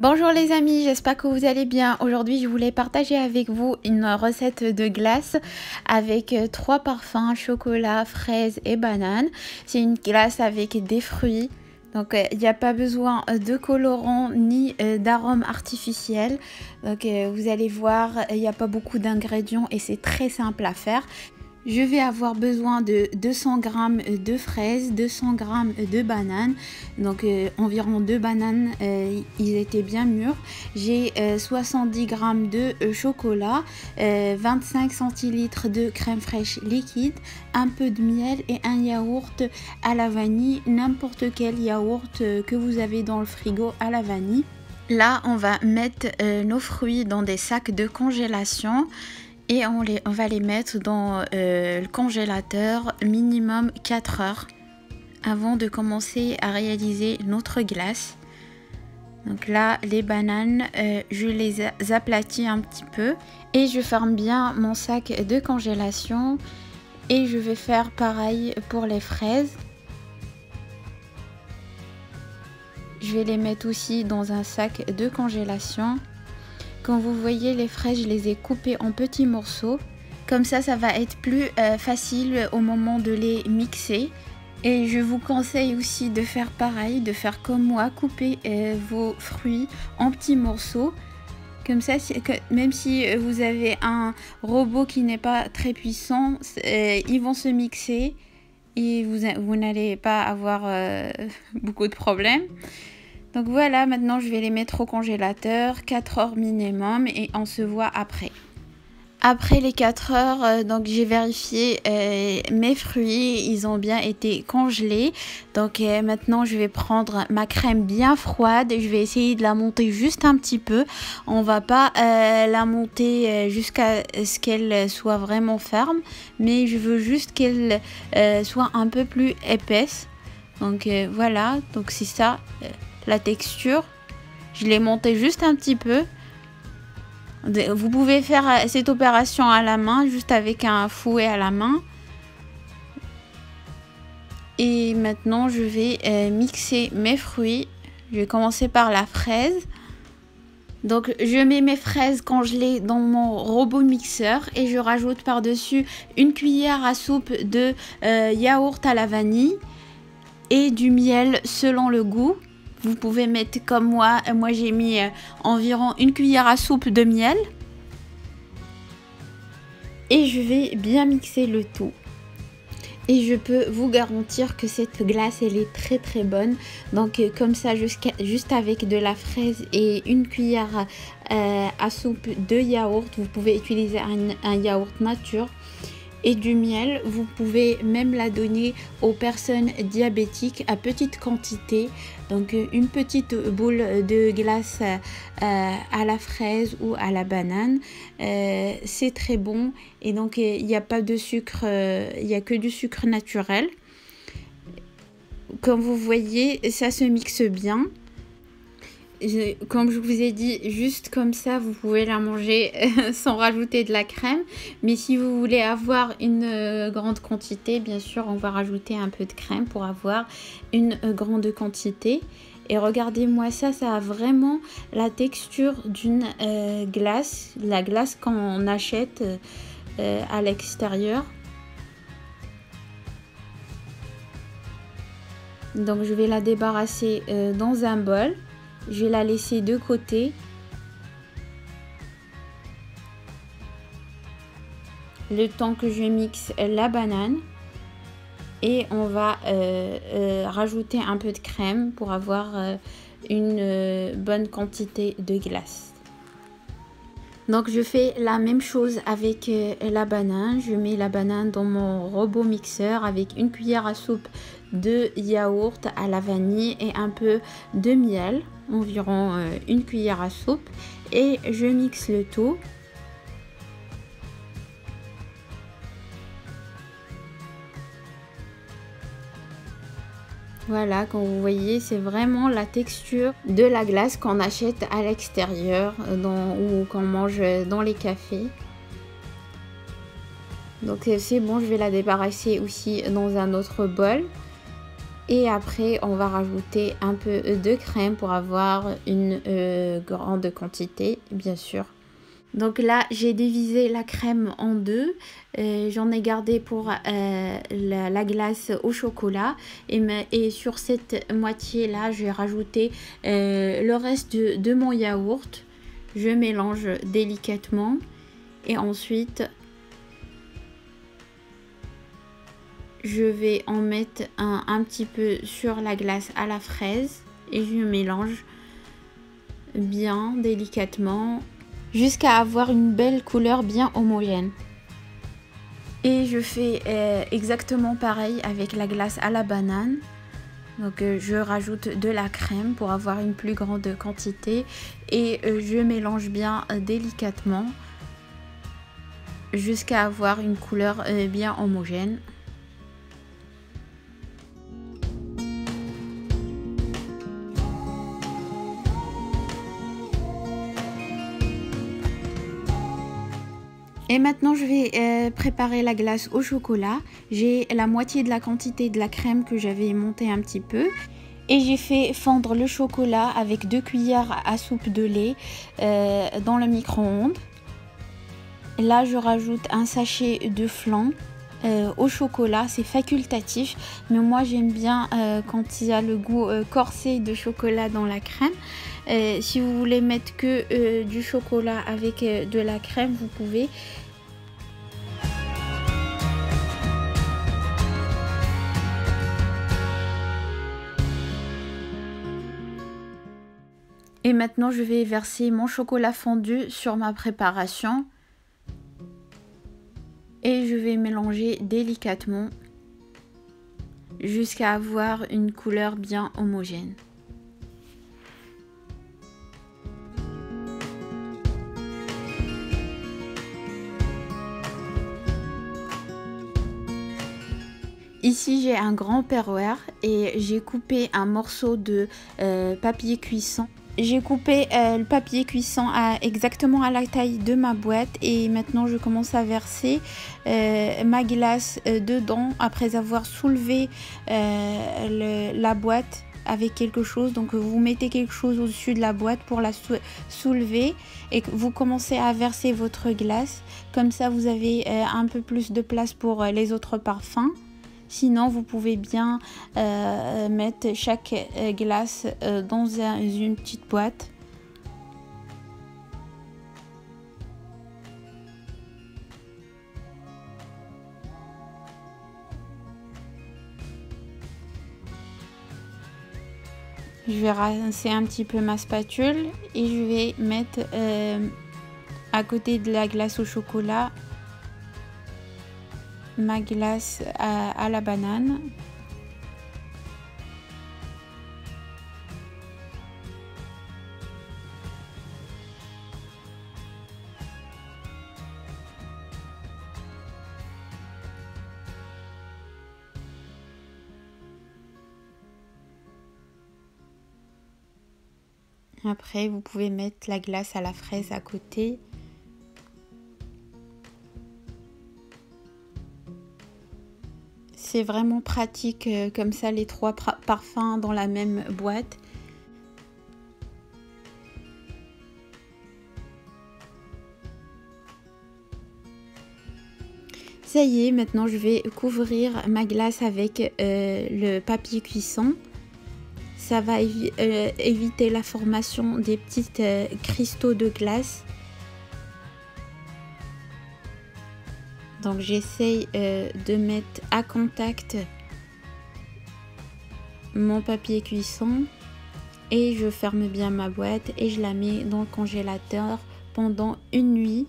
Bonjour les amis, j'espère que vous allez bien. Aujourd'hui, je voulais partager avec vous une recette de glace avec trois parfums, chocolat, fraise et banane. C'est une glace avec des fruits. Donc, il n'y a pas besoin de colorant ni d'arômes artificiels. Donc, vous allez voir, il n'y a pas beaucoup d'ingrédients et c'est très simple à faire. Je vais avoir besoin de 200 g de fraises, 200 g de bananes, donc environ 2 bananes, ils étaient bien mûrs. J'ai 70 g de chocolat, 25 centilitres de crème fraîche liquide, un peu de miel et un yaourt à la vanille, n'importe quel yaourt que vous avez dans le frigo à la vanille. Là, on va mettre nos fruits dans des sacs de congélation. Et on va les mettre dans le congélateur minimum 4 heures avant de commencer à réaliser notre glace. Donc là, les bananes, je les aplatis un petit peu et je ferme bien mon sac de congélation. Et je vais faire pareil pour les fraises. Je vais les mettre aussi dans un sac de congélation. Comme vous voyez, les fraises, je les ai coupées en petits morceaux. Comme ça va être plus facile au moment de les mixer. Et je vous conseille aussi de faire pareil, de faire comme moi, couper vos fruits en petits morceaux. Comme ça, même si vous avez un robot qui n'est pas très puissant, ils vont se mixer et vous n'allez pas avoir beaucoup de problèmes. Donc voilà, maintenant je vais les mettre au congélateur, 4 heures minimum et on se voit après. Après les 4 heures, donc j'ai vérifié mes fruits, ils ont bien été congelés. Donc maintenant je vais prendre ma crème bien froide et je vais essayer de la monter juste un petit peu. On va pas la monter jusqu'à ce qu'elle soit vraiment ferme, mais je veux juste qu'elle soit un peu plus épaisse. Donc voilà, donc c'est ça. La texture, je l'ai montée juste un petit peu. Vous pouvez faire cette opération à la main, juste avec un fouet à la main. Et maintenant, je vais mixer mes fruits. Je vais commencer par la fraise. Donc, je mets mes fraises congelées dans mon robot mixeur et je rajoute par-dessus une cuillère à soupe de yaourt à la vanille et du miel selon le goût. Vous pouvez mettre comme moi j'ai mis environ une cuillère à soupe de miel. Et je vais bien mixer le tout. Et je peux vous garantir que cette glace, elle est très très bonne. Donc comme ça, juste avec de la fraise et une cuillère à soupe de yaourt, vous pouvez utiliser un yaourt nature. Et du miel, vous pouvez même la donner aux personnes diabétiques à petite quantité. Donc une petite boule de glace à la fraise ou à la banane, c'est très bon. Et donc il n'y a pas de sucre, il n'y a que du sucre naturel. Comme vous voyez, ça se mixe bien. Comme je vous ai dit, juste comme ça, vous pouvez la manger sans rajouter de la crème. Mais si vous voulez avoir une grande quantité, bien sûr, on va rajouter un peu de crème pour avoir une grande quantité. Et regardez-moi ça, ça a vraiment la texture d'une glace. La glace qu'on achète à l'extérieur. Donc je vais la débarrasser dans un bol. Je vais la laisser de côté. Le temps que je mixe la banane. Et on va rajouter un peu de crème pour avoir une bonne quantité de glace. Donc je fais la même chose avec la banane. Je mets la banane dans mon robot mixeur avec une cuillère à soupe de yaourt à la vanille et un peu de miel, environ une cuillère à soupe, et je mixe le tout. Voilà, comme vous voyez, c'est vraiment la texture de la glace qu'on achète à l'extérieur ou qu'on mange dans les cafés. Donc c'est bon, je vais la débarrasser aussi dans un autre bol. Et après, on va rajouter un peu de crème pour avoir une grande quantité, bien sûr. Donc là, j'ai divisé la crème en deux. J'en ai gardé pour la glace au chocolat. Et sur cette moitié-là, je vais rajouter le reste de mon yaourt. Je mélange délicatement. Et ensuite, je vais en mettre un petit peu sur la glace à la fraise. Et je mélange bien délicatement jusqu'à avoir une belle couleur bien homogène. Et je fais exactement pareil avec la glace à la banane. Donc je rajoute de la crème pour avoir une plus grande quantité et je mélange bien délicatement jusqu'à avoir une couleur bien homogène. Et maintenant, je vais préparer la glace au chocolat. J'ai la moitié de la quantité de la crème que j'avais montée un petit peu. Et j'ai fait fondre le chocolat avec 2 cuillères à soupe de lait dans le micro-ondes. Là, je rajoute un sachet de flan au chocolat. C'est facultatif, mais moi, j'aime bien quand il y a le goût corsé de chocolat dans la crème. Si vous voulez mettre que du chocolat avec de la crème, vous pouvez. Et maintenant, je vais verser mon chocolat fondu sur ma préparation. Et je vais mélanger délicatement jusqu'à avoir une couleur bien homogène. Ici, j'ai un grand perroir et j'ai coupé un morceau de papier cuisson. J'ai coupé le papier cuisson exactement à la taille de ma boîte et maintenant je commence à verser ma glace dedans après avoir soulevé la boîte avec quelque chose. Donc vous mettez quelque chose au-dessus de la boîte pour la soulever et vous commencez à verser votre glace. Comme ça vous avez un peu plus de place pour les autres parfums. Sinon, vous pouvez bien mettre chaque glace dans une petite boîte. Je vais rincer un petit peu ma spatule et je vais mettre à côté de la glace au chocolat ma glace à la banane. Après, vous pouvez mettre la glace à la fraise à côté. C'est vraiment pratique comme ça, les trois parfums dans la même boîte. Ça y est, maintenant je vais couvrir ma glace avec le papier cuisson. Ça va éviter la formation des petits cristaux de glace. Donc j'essaye de mettre à contact mon papier cuisson et je ferme bien ma boîte et je la mets dans le congélateur pendant une nuit.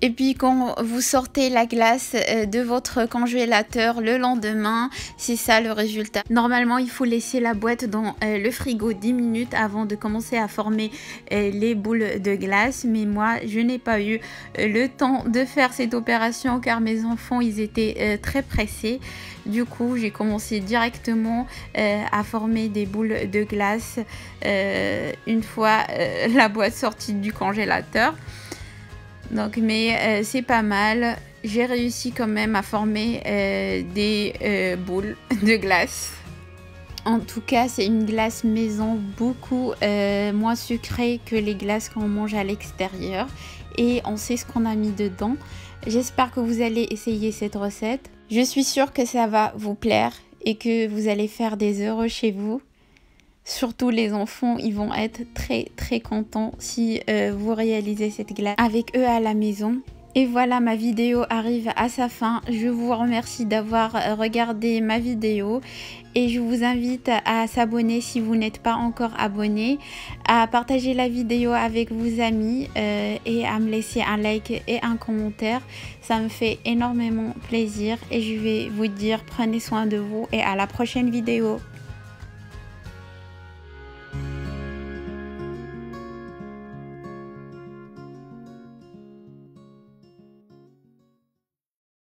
Et puis quand vous sortez la glace de votre congélateur le lendemain, c'est ça le résultat. Normalement, il faut laisser la boîte dans le frigo 10 minutes avant de commencer à former les boules de glace. Mais moi, je n'ai pas eu le temps de faire cette opération car mes enfants, ils étaient très pressés. Du coup, j'ai commencé directement à former des boules de glace une fois la boîte sortie du congélateur. Donc, mais c'est pas mal. J'ai réussi quand même à former des boules de glace. En tout cas, c'est une glace maison beaucoup moins sucrée que les glaces qu'on mange à l'extérieur. Et on sait ce qu'on a mis dedans. J'espère que vous allez essayer cette recette. Je suis sûre que ça va vous plaire et que vous allez faire des heureux chez vous. Surtout les enfants, ils vont être très contents si vous réalisez cette glace avec eux à la maison. Et voilà, ma vidéo arrive à sa fin. Je vous remercie d'avoir regardé ma vidéo et je vous invite à s'abonner si vous n'êtes pas encore abonné, à partager la vidéo avec vos amis et à me laisser un like et un commentaire. Ça me fait énormément plaisir et je vais vous dire prenez soin de vous et à la prochaine vidéo.